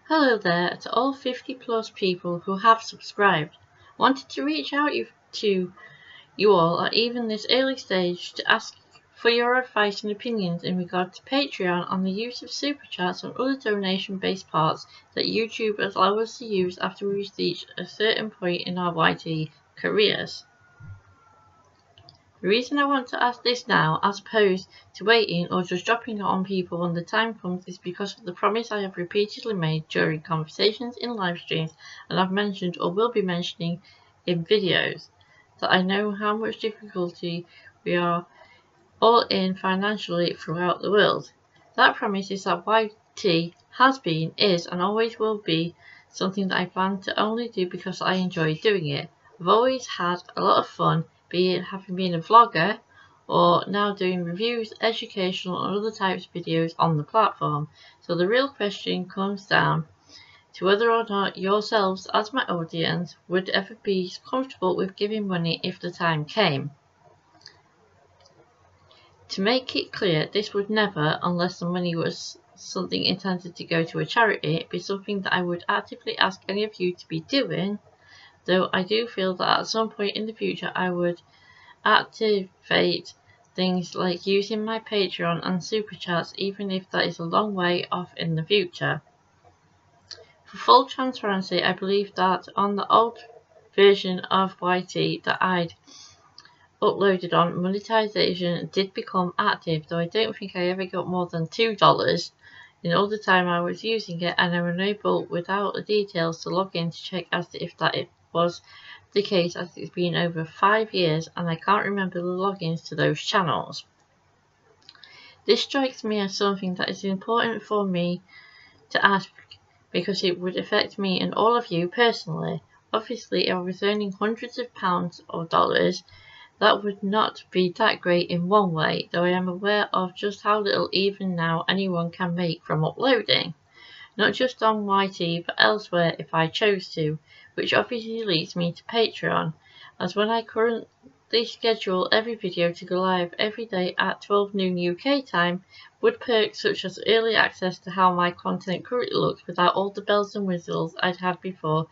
Hello there to all 50 plus people who have subscribed. Wanted to reach out to you all at even this early stage to ask for your advice and opinions in regard to Patreon on the use of super chats and other donation based parts that YouTube allows us to use after we reach a certain point in our YT careers. The reason I want to ask this now, as opposed to waiting or just dropping it on people when the time comes, is because of the promise I have repeatedly made during conversations in live streams, and I've mentioned or will be mentioning in videos, that I know how much difficulty we are all in financially throughout the world. That promise is that YT has been, is, and always will be something that I plan to only do because I enjoy doing it. I've always had a lot of fun, be it having been a vlogger or now doing reviews, educational and other types of videos on the platform. So the real question comes down to whether or not yourselves as my audience would ever be comfortable with giving money if the time came. To make it clear, this would never, unless the money was something intended to go to a charity, be something that I would actively ask any of you to be doing, though I do feel that at some point in the future I would activate things like using my Patreon and super chats, even if that is a long way off in the future. For full transparency, I believe that on the old version of YT that I'd uploaded on, monetization did become active, though I don't think I ever got more than $2 in all the time I was using it, and I was unable without the details to log in to check as to if that was the case, as it's been over 5 years and I can't remember the logins to those channels. This strikes me as something that is important for me to ask because it would affect me and all of you personally. Obviously, if I was earning hundreds of pounds or dollars, that would not be that great in one way, though I am aware of just how little even now anyone can make from uploading. Not just on YT but elsewhere if I chose to, which obviously leads me to Patreon, as when I currently schedule every video to go live every day at 12 noon UK time, would perks such as early access to how my content currently looks without all the bells and whistles I'd had before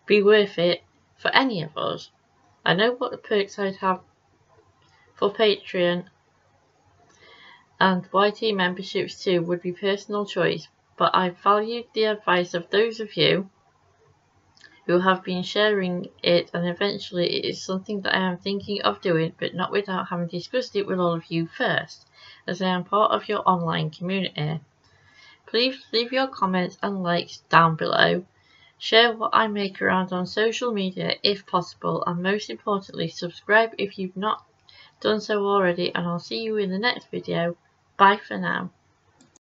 be worth it for any of us? I know what the perks I'd have for Patreon and YT memberships too would be personal choice, but I valued the advice of those of you who have been sharing it, and eventually it is something that I am thinking of doing, but not without having discussed it with all of you first, as I am part of your online community. Please leave your comments and likes down below. Share what I make around on social media if possible, and most importantly, subscribe if you've not done so already, and I'll see you in the next video. Bye for now.